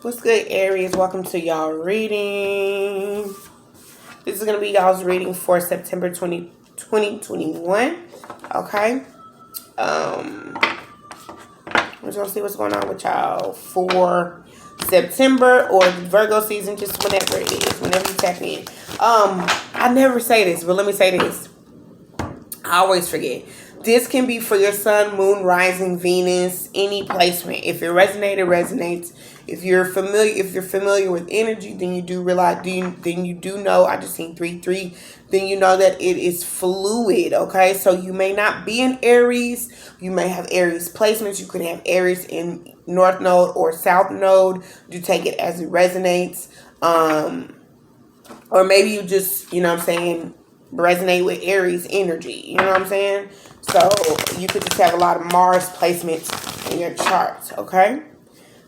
What's good, Aries? Welcome to y'all reading. This is going to be y'all's reading for September 2021. Okay. We're going to see what's going on with y'all for September or Virgo season, just whenever it is, whenever you tap in. I never say this, but let me say this. I always forget. This can be for your sun, moon, rising, Venus, any placement. If it resonates, it resonates. If you're familiar with energy, then you do realize. Then you do know. I just seen 3-3. Then you know that it is fluid. Okay, so you may not be in Aries. You may have Aries placements. You could have Aries in North Node or South Node. You take it as it resonates. Or maybe you just, what I'm saying, resonate with Aries energy. You know what I'm saying? So you could just have a lot of Mars placements in your charts, okay?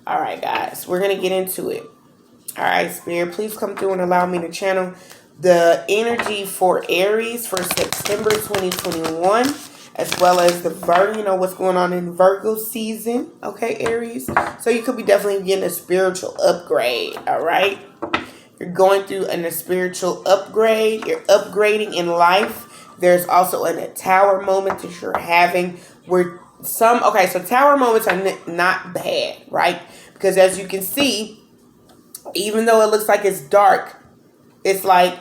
All right, guys, we're going to get into it. All right, Spirit, please come through and allow me to channel the energy for Aries for September 2021, as well as the Virgo, what's going on in Virgo season, okay, Aries? So you could be definitely getting a spiritual upgrade, all right? You're going through a spiritual upgrade. You're upgrading in life. There's also a tower moment that you're having where so tower moments are not bad, right? Because as you can see, even though it looks like it's dark, it's like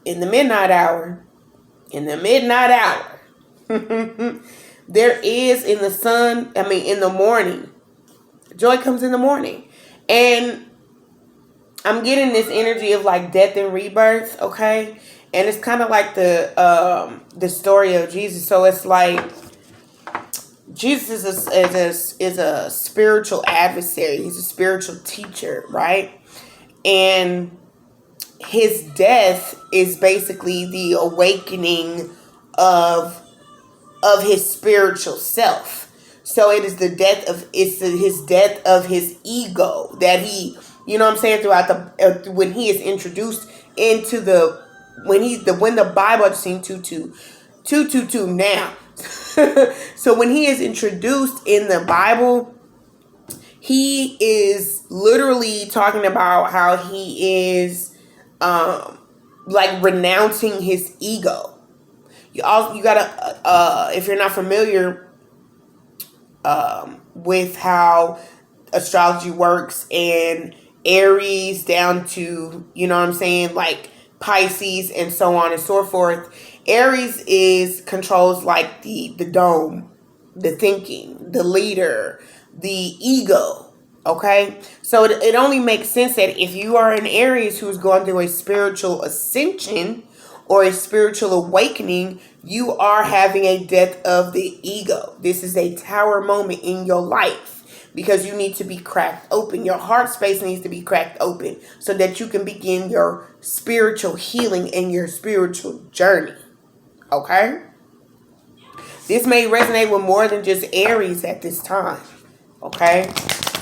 in the midnight hour, there is in the morning, joy comes in the morning. And I'm getting this energy of like death and rebirth, okay? And it's kind of like the story of Jesus. So it's like Jesus is a spiritual adversary. He's a spiritual teacher, right? And his death is basically the awakening of his spiritual self. So it is his death of his ego that he, throughout when he is introduced into when the Bible, I've seen 222 now. So when he is introduced in the Bible, he is literally talking about how he is like renouncing his ego. You gotta if you're not familiar with how astrology works and Aries down to, like Pisces and so on and so forth. Aries controls like the dome, the thinking, the leader, the ego. Okay, so it only makes sense that if you are an Aries who's going through a spiritual ascension or a spiritual awakening, you are having a death of the ego. This is a tower moment in your life. Because you need to be cracked open. Your heart space needs to be cracked open so that you can begin your spiritual healing and your spiritual journey. Okay? This may resonate with more than just Aries at this time. Okay?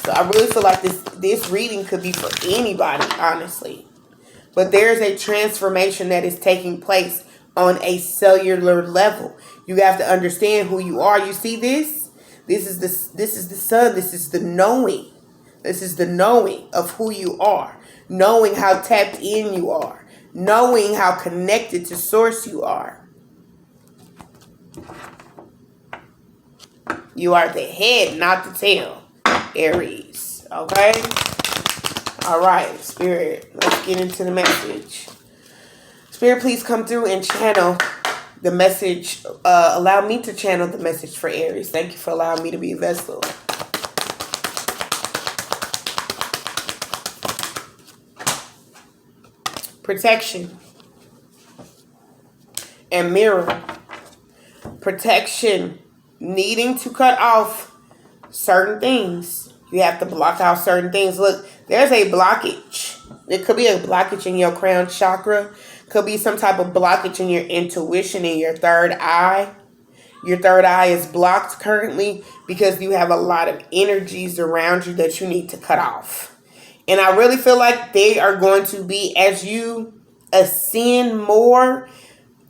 So I really feel like this reading could be for anybody, honestly. But there's a transformation that is taking place on a cellular level. You have to understand who you are. You see this? This is the sun. This is the knowing. This is the knowing of who you are. Knowing how tapped in you are. Knowing how connected to source you are. You are the head, not the tail, Aries. Okay? All right, Spirit. Let's get into the message. Spirit, please come through and channel the message. Allow me to channel the message for Aries. Thank you for allowing me to be a vessel. Protection and mirror. Protection, needing to cut off certain things. You have to block out certain things. Look, there's a blockage. It could be a blockage in your crown chakra. Could be some type of blockage in your intuition in your third eye. Your third eye is blocked currently because you have a lot of energies around you that you need to cut off. And I really feel like they are going to be, as you ascend more,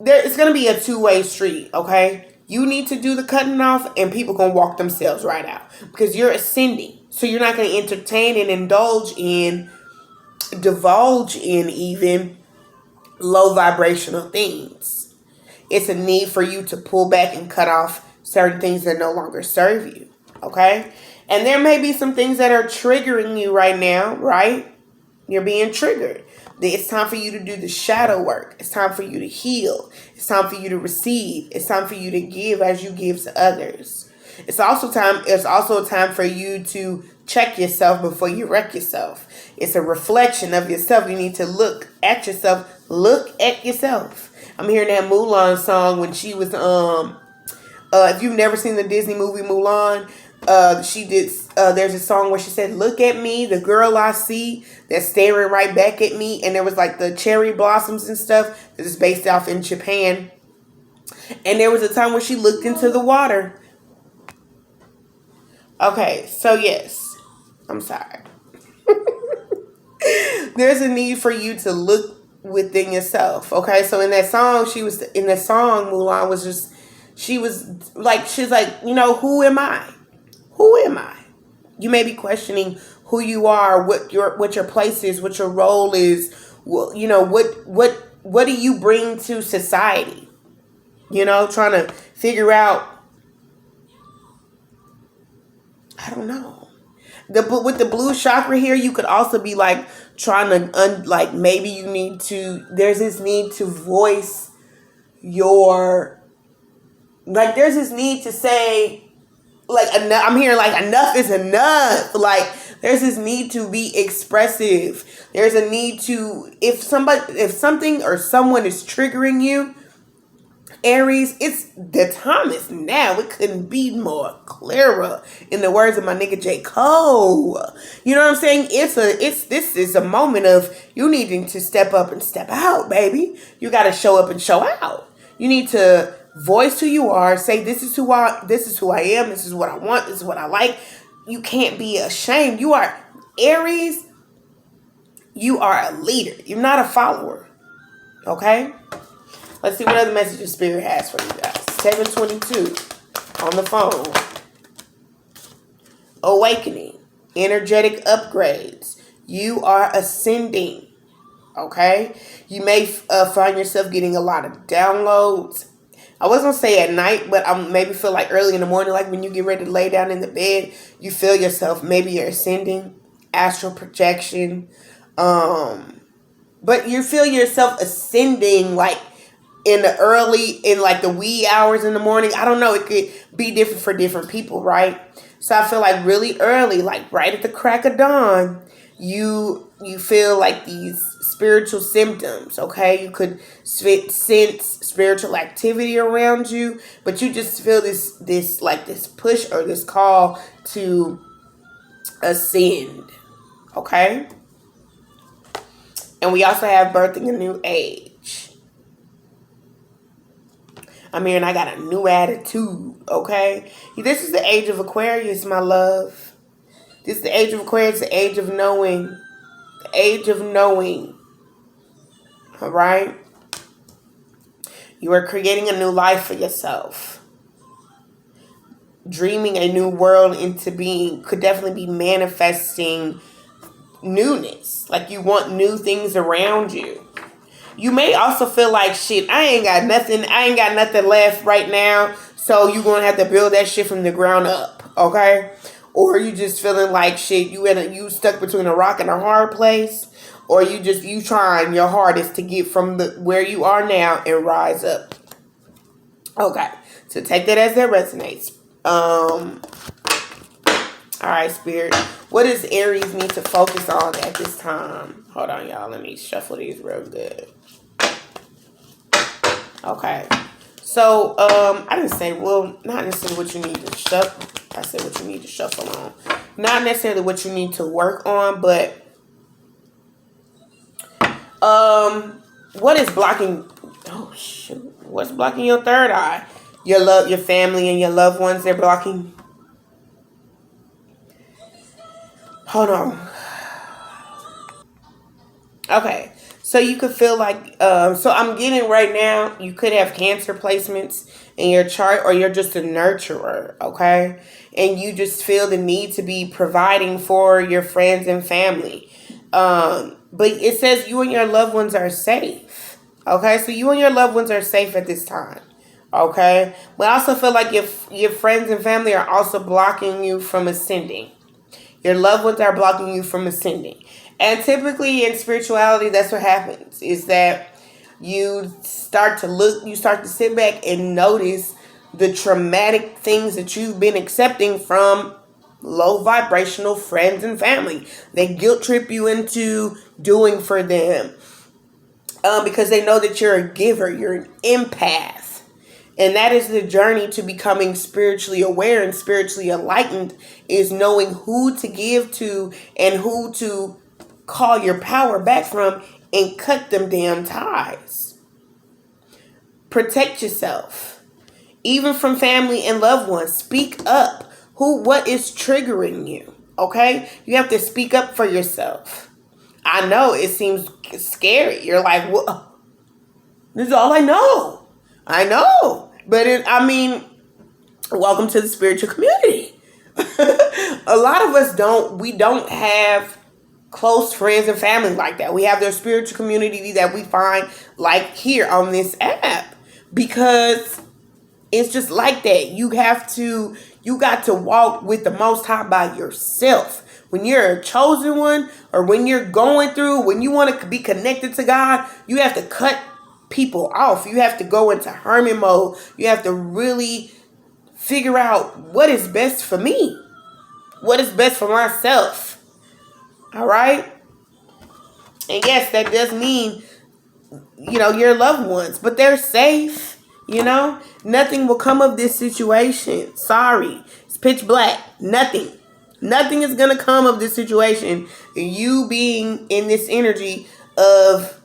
it's going to be a two-way street, okay? You need to do the cutting off and people going to walk themselves right out because you're ascending. So you're not going to entertain and divulge in even low vibrational things. It's a need for you to pull back and cut off certain things that no longer serve you. Okay? And there may be some things that are triggering you right now, right? You're being triggered. It's time for you to do the shadow work. It's time for you to heal. It's time for you to receive. It's time for you to give as you give to others. It's also a time for you to check yourself before you wreck yourself. It's a reflection of yourself. You need to look at yourself. Look at yourself. I'm hearing that Mulan song when she was if you've never seen the Disney movie Mulan, she did. There's a song where she said, "Look at me, the girl I see that's staring right back at me," and there was like the cherry blossoms and stuff. This is based off in Japan, and there was a time where she looked into the water. Okay, so yes, I'm sorry. There's a need for you to look within yourself. Okay, so in that song, Mulan was just, she's like, who am I? Who am I? You may be questioning who you are, what your place is, what your role is. What do you bring to society? Trying to figure out. I don't know. With the blue chakra here, you could also be like trying to maybe you need to. There's this need to voice your. Like there's this need to say. Like enough, I'm hearing like enough is enough. Like there's this need to be expressive. There's a need to if something or someone is triggering you, Aries, it's the time is now. It couldn't be more clearer. In the words of my nigga J. Cole. You know what I'm saying? This is a moment of you needing to step up and step out, baby. You gotta show up and show out. You need to voice who you are, say this is who I am, this is what I want, this is what I like. You can't be ashamed. You are Aries, you are a leader. You're not a follower. Okay? Let's see what other messages Spirit has for you guys. 722 on the phone. Awakening. Energetic upgrades. You are ascending. Okay? You may find yourself getting a lot of downloads. I was going to say at night, but I maybe feel like early in the morning, like when you get ready to lay down in the bed, you feel yourself, maybe you're ascending, astral projection. But you feel yourself ascending like in the wee hours in the morning. I don't know. It could be different for different people, right? So I feel like really early, like right at the crack of dawn, you feel like these spiritual symptoms, okay? You could sense spiritual activity around you, but you just feel this push or this call to ascend, okay? And we also have birthing a new age. I'm here and I got a new attitude, okay? This is the age of Aquarius, my love. This is the age of Aquarius, the age of knowing. The age of knowing. All right? You are creating a new life for yourself. Dreaming a new world into being could definitely be manifesting newness. Like you want new things around you. You may also feel like, shit, I ain't got nothing left right now. So you're going to have to build that shit from the ground up. Okay? Or you just feeling like, shit, you stuck between a rock and a hard place. Or you trying your hardest to get from where you are now and rise up. Okay. So take that as that resonates. All right, Spirit. What does Aries need to focus on at this time? Hold on, y'all. Let me shuffle these real good. Okay. So, I didn't say, well, not necessarily what you need to shuffle. I said what you need to shuffle on. Not necessarily what you need to work on, but what is blocking? Oh shoot! What's blocking your third eye? Your family, and your loved ones. They're blocking. Hold on. Okay, So you could feel like, so I'm getting right now, you could have Cancer placements in your chart, or you're just a nurturer, okay? And you just feel the need to be providing for your friends and family. But it says you and your loved ones are safe, okay? So you and your loved ones are safe at this time, okay? We also feel like your friends and family are also blocking you from ascending. Your loved ones are blocking you from ascending. And typically in spirituality, that's what happens, is that you start to sit back and notice the traumatic things that you've been accepting from low vibrational friends and family. They guilt trip you into doing for them, because they know that you're a giver, you're an empath. And that is the journey to becoming spiritually aware and spiritually enlightened, is knowing who to give to and who to call your power back from and cut them damn ties. Protect yourself, even from family and loved ones. Speak up. What is triggering you? Okay? You have to speak up for yourself. I know it seems scary. You're like, well, this is all I know. I know. But welcome to the spiritual community. A lot of us don't have close friends and family like that. We have their spiritual community that we find like here on this app, because it's just like that. You got to walk with the Most High by yourself. When you're a chosen one, or when you want to be connected to God, you have to cut people off. You have to go into hermit mode. You have to really figure out what is best for me, what is best for myself. All right. And yes, that does mean, your loved ones, but they're safe. Nothing will come of this situation. Sorry, it's pitch black. Nothing is gonna come of this situation. You being in this energy of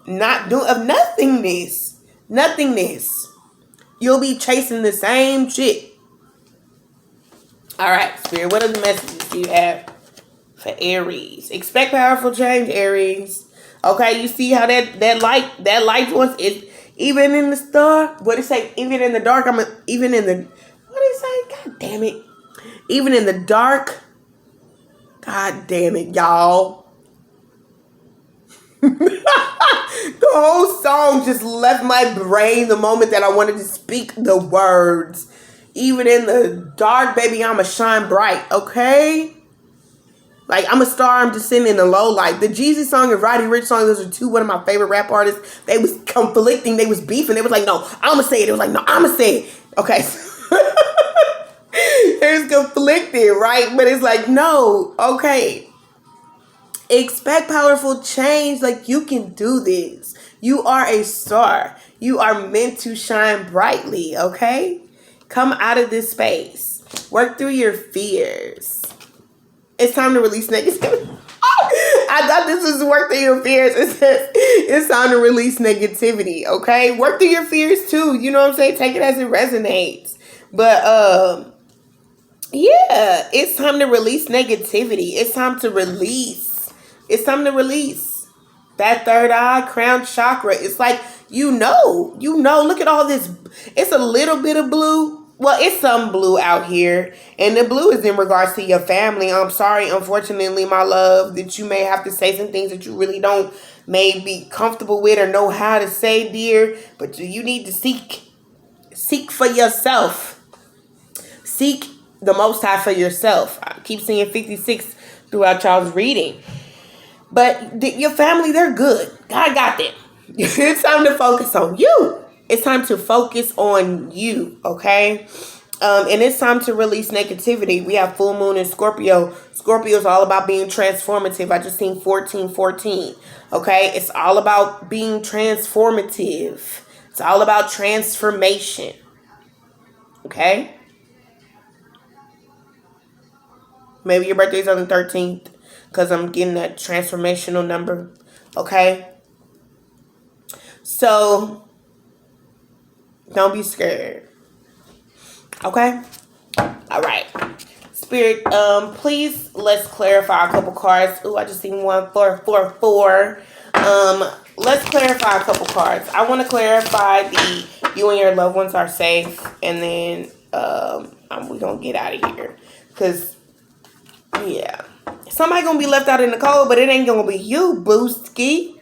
nothingness. You'll be chasing the same shit. All right, Spirit, what are the messages do you have for Aries? Expect powerful change, Aries. Okay, you see how that light once is even in the star. What it say? Even in the dark, what did it say? God damn it! Even in the dark. God damn it, y'all. The whole song just left my brain the moment that I wanted to speak the words. Even in the dark, baby, I'ma shine bright, okay? Like, I'm a star, I'm just sitting in the low light. The Jeezy song and Roddy Ricch song, those are one of my favorite rap artists. They was conflicting, they was beefing. They was like, no, I'ma say it. It was like, no, I'ma say it. Okay. It was conflicted, right? But it's like, no, okay. Expect powerful change. Like, you can do this. You are a star. You are meant to shine brightly, okay? Come out of this space. Work through your fears. It's time to release negativity. I thought this was work through your fears. It says it's time to release negativity, okay? Work through your fears too. You know what I'm saying? Take it as it resonates. But, yeah, it's time to release negativity. It's time to release. It's time to release that third eye, crown chakra. It's like, look at all this. It's a little bit of blue. Well, it's some blue out here. And the blue is in regards to your family. I'm sorry, unfortunately, my love, that you may have to say some things that you really don't may be comfortable with or know how to say, dear. But you need to seek for yourself. Seek the Most High for yourself. I keep seeing 56 throughout y'all's reading. But your family, they're good. God got them. It's time to focus on you. It's time to focus on you, okay? And it's time to release negativity. We have full moon in Scorpio. Scorpio is all about being transformative. I just seen 1414, okay? It's all about being transformative. It's all about transformation, okay? Maybe your birthday's on the 13th. Because I'm getting that transformational number. Okay? So, don't be scared. Okay? Alright. Spirit, please, let's clarify a couple cards. Ooh, I just seen 1 4 4 4. Let's clarify a couple cards. I want to clarify the you and your loved ones are safe, and then we're gonna get out of here because yeah, somebody gonna be left out in the cold, but it ain't gonna be you, Booski.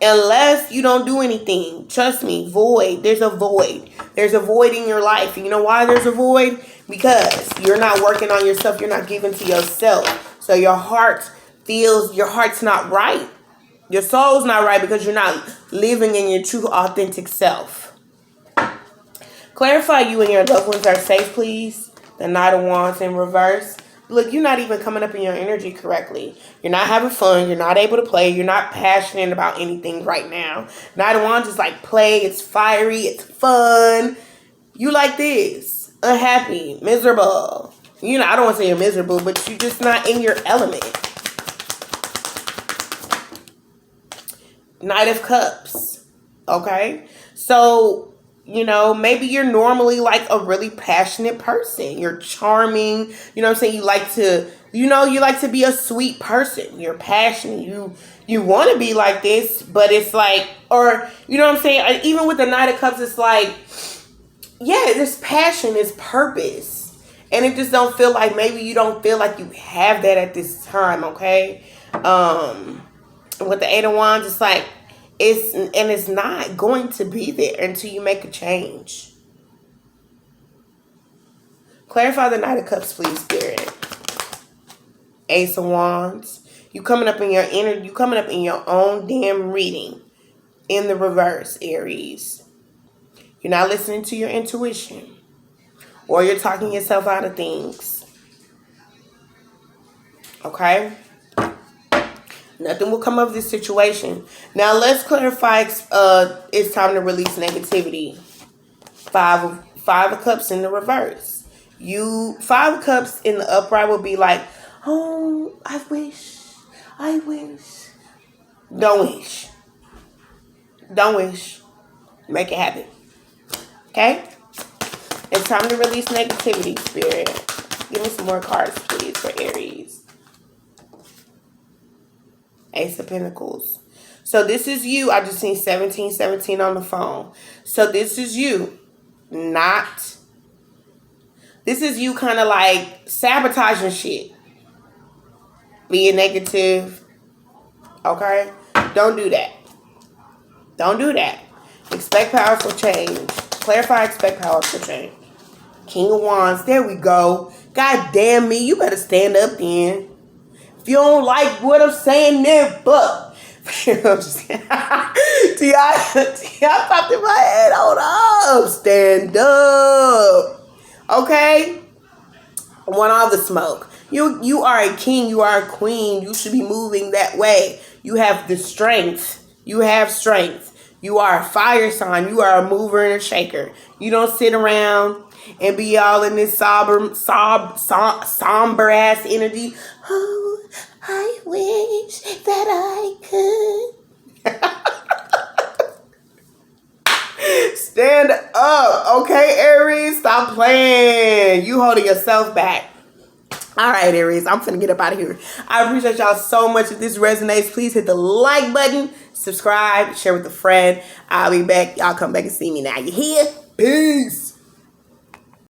Unless you don't do anything. Trust me, void. There's a void. There's a void in your life. And you know why there's a void? Because you're not working on yourself. You're not giving to yourself. So your heart feels, your heart's not right. Your soul's not right because you're not living in your true, authentic self. Clarify you and your loved ones are safe, please. The Knight of Wands in reverse. Look, you're not even coming up in your energy correctly. You're not having fun. You're not able to play. You're not passionate about anything right now. Knight of Wands is like play. It's fiery. It's fun. You like this. Unhappy. Miserable. You know, I don't want to say you're miserable, but you're just not in your element. Knight of Cups. Okay? So, you know, maybe you're normally like a really passionate person. You're charming. You know what I'm saying? You like to, you know, you like to be a sweet person. You're passionate. You want to be like this, but it's like, or, you know what I'm saying? Even with the Knight of Cups, it's like, yeah, this passion is purpose. And it just don't feel like, maybe you don't feel like you have that at this time, okay? With the Eight of Wands, it's like, it's not going to be there until you make a change. Clarify the Knight of Cups, please, Spirit. Ace of Wands. You coming up in your own damn reading. In the reverse, Aries. You're not listening to your intuition. Or you're talking yourself out of things. Okay? Nothing will come of this situation. Now let's clarify. It's time to release negativity. Five of Cups in the reverse. Five of Cups in the upright will be like, oh, I wish. Don't wish. Don't wish. Make it happen. Okay? It's time to release negativity, Spirit. Give me some more cards, please, for Aries. Ace of Pentacles. So this is you. I just seen 1717 on the phone. So this is you. This is you kind of like sabotaging shit. Being negative. Okay? Don't do that. Don't do that. Expect powerful change. Clarify, expect powerful change. King of Wands. There we go. God damn me. You better stand up then. If you don't like what I'm saying, then fuck. I'm just kidding. T.I. popped in my head. Hold up. Stand up. Okay? I want all the smoke. You are a king. You are a queen. You should be moving that way. You have the strength. You have strength. You are a fire sign. You are a mover and a shaker. You don't sit around and be all in this somber ass energy. Oh, I wish that I could. Stand up, okay, Aries? Stop playing. You holding yourself back. All right, Aries, I'm finna get up out of here. I appreciate y'all so much. If this resonates, please hit the like button, subscribe, share with a friend. I'll be back. Y'all come back and see me now. You hear? Peace.